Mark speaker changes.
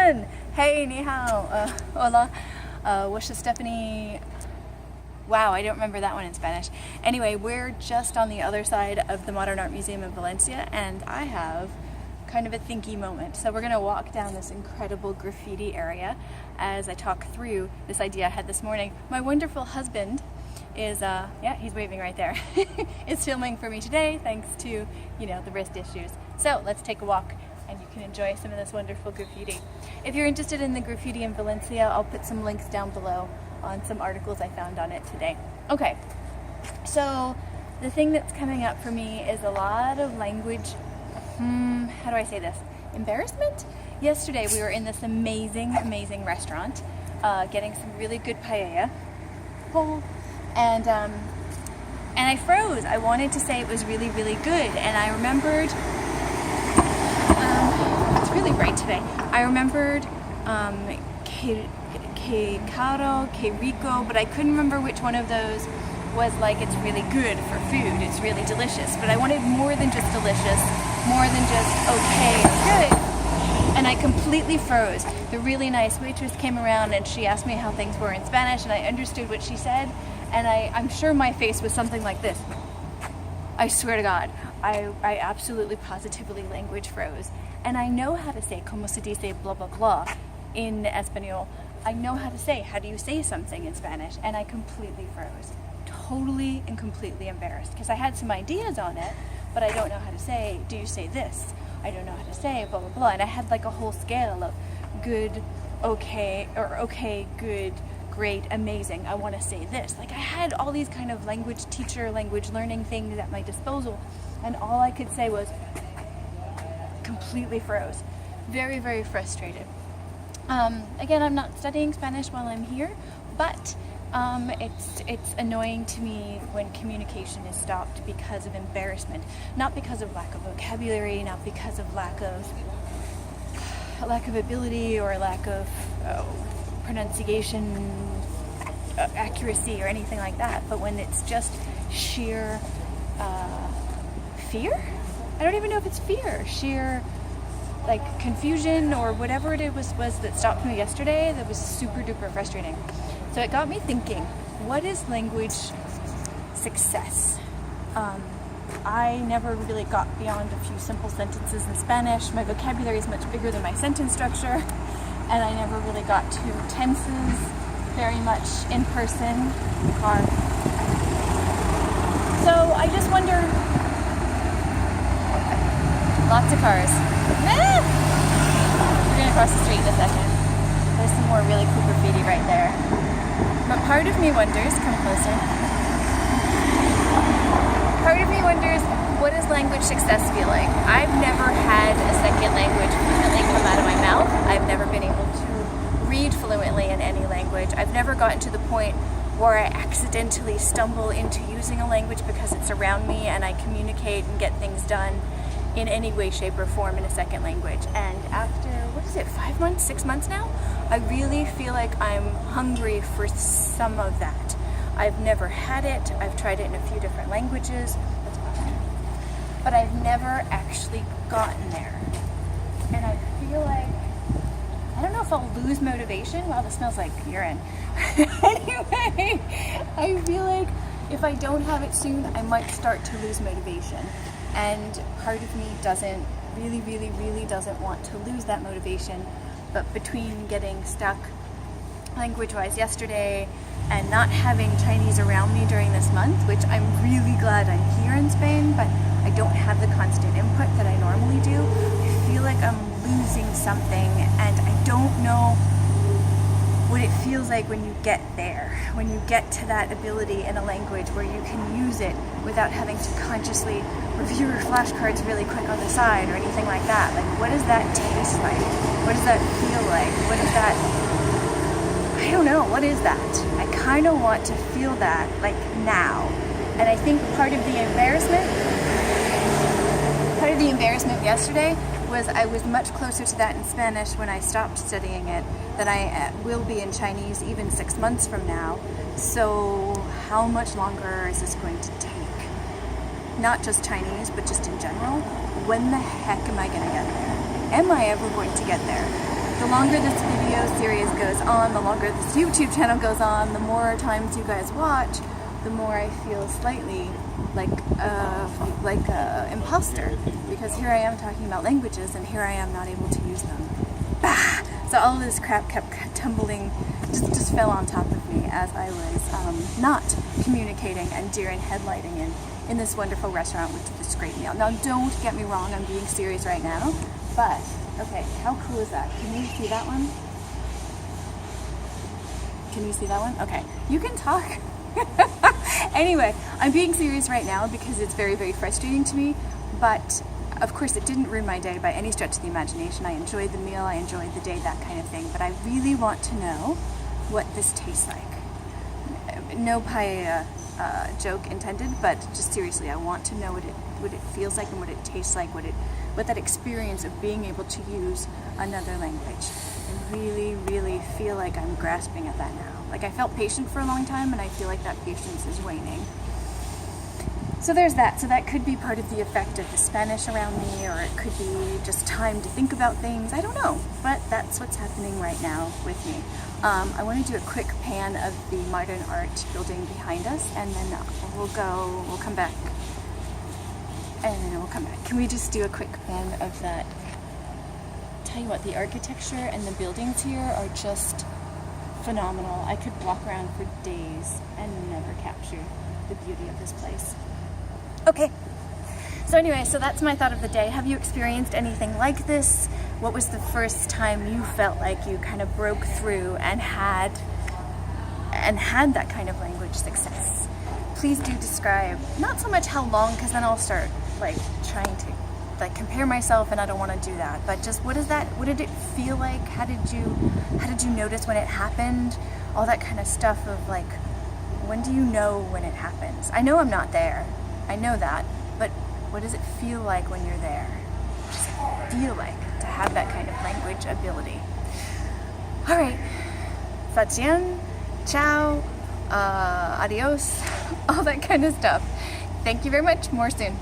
Speaker 1: Steven! Hey, ni hao. Hola. 我是 Stephanie. Wow, I don't remember that one in Spanish. Anyway, we're just on the other side of the Modern Art Museum in Valencia, and I have kind of a thinky moment. So we're going to walk down this incredible graffiti area as I talk through this idea I had this morning. My wonderful husband is, yeah, he's waving right there, is filming for me today thanks to, the wrist issues. So let's take a walk and you can enjoy some of this wonderful graffiti. If you're interested in the graffiti in Valencia, I'll put some links down below on some articles I found on it today. Okay, so the thing that's coming up for me is a lot of language, how do I say this? Embarrassment? Yesterday we were in this amazing restaurant getting some really good paella. And I froze. I wanted to say it was really good, and I remembered, it's really bright today. I remembered que caro, que rico, but I couldn't remember which one of those was like it's really good for food, it's really delicious. But I wanted more than just delicious, more than just okay, good. And I completely froze. The really nice waitress came around and she asked me how things were in Spanish, and I understood what she said, and I'm sure my face was something like this. I swear to God, I absolutely positively language froze. And I know how to say como se dice blah blah blah in Espanol. I know how to say, how do you say something in Spanish? And I completely froze. Totally and completely embarrassed because I had some ideas on it, but I don't know how to say, do you say this? I don't know how to say blah blah blah. And I had like a whole scale of good, okay, or okay, good, great, amazing, I want to say this. Like I had all these kind of language teacher, language learning things at my disposal, and all I could say was completely froze. Very frustrated. Again, I'm not studying Spanish while I'm here, but it's annoying to me when communication is stopped because of embarrassment, not because of lack of vocabulary, not because of lack of ability or lack of pronunciation accuracy or anything like that, but when it's just sheer fear? I don't even know if it's fear, sheer like confusion or whatever it was that stopped me yesterday that was super duper frustrating. So it got me thinking, what is language success? I never really got beyond a few simple sentences in Spanish. My vocabulary is much bigger than my sentence structure, and I never really got to tenses very much in person. Car. So I just wonder, lots of cars. We're gonna cross the street in a second. There's some more really cool graffiti right there. But part of me wonders, come closer. Part of me wonders, what does language success feel like? I've never had a second language fluently come out of my mouth. I've never been able to read fluently in any language. I've never gotten to the point where I accidentally stumble into using a language because it's around me and I communicate and get things done in any way, shape, or form in a second language. And after, 5 months, 6 months now, I really feel like I'm hungry for some of that. I've never had it. I've tried it in a few different languages, but I've never actually gotten there. And I feel like, I don't know if I'll lose motivation. Wow, this smells like urine. Anyway, I feel like if I don't have it soon, I might start to lose motivation. And part of me really doesn't want to lose that motivation. But between getting stuck language-wise yesterday and not having Chinese around me during this month, which I'm really glad I'm here in Spain, but I don't have the constant input that I normally do, I feel like I'm losing something, and I don't know what it feels like when you get there, when you get to that ability in a language where you can use it without having to consciously review your flashcards really quick on the side or anything like that. Like, what does that taste like? What does that feel like? What is that? I don't know. What is that? I kind of want to feel that, like, now. And I think part of the embarrassment yesterday was I was much closer to that in Spanish when I stopped studying it than I will be in Chinese even 6 months from now. So how much longer is this going to take? Not just Chinese, but just in general. When the heck am I going to get there? Am I ever going to get there? the longer this video series goes on, the longer this YouTube channel goes on, the more times you guys watch, the more I feel slightly like a imposter, because here I am talking about languages and here I am not able to use them. Bah! So all of this crap kept tumbling, just fell on top of me as I was not communicating and during headlighting in this wonderful restaurant with this great meal. Now don't get me wrong, I'm being serious right now, but okay, how cool is that? Can you see that one? Can you see that one? Okay, you can talk. Anyway, I'm being serious right now because it's very, very frustrating to me, but of course it didn't ruin my day by any stretch of the imagination. I enjoyed the meal, I enjoyed the day, that kind of thing, but I really want to know what this tastes like. No paella joke intended, but just seriously, I want to know what it feels like and what it tastes like, what that experience of being able to use another language. I really, really feel like I'm grasping at that now. Like, I felt patient for a long time, and I feel like that patience is waning. So there's that. So that could be part of the effect of the Spanish around me, or it could be just time to think about things. I don't know, but that's what's happening right now with me. I want to do a quick pan of the modern art building behind us, and then we'll come back, and then we'll come back. Can we just do a quick pan of that? Tell you what, the architecture and the buildings here are just phenomenal. I could walk around for days and never capture the beauty of this place. Okay, so anyway, so that's my thought of the day. Have you experienced anything like this? What was the first time you felt like you kind of broke through and had that kind of language success? Please do describe, not so much how long, because then I'll start like trying to like compare myself, and I don't want to do that, but just what did it feel like? How did you notice when it happened? All that kind of stuff of like, when do you know when it happens? I know I'm not there, I know that, but what does it feel like when you're there? What does it feel like to have that kind of language ability? All right, Fatien, ciao, adios, all that kind of stuff. Thank you very much, more soon.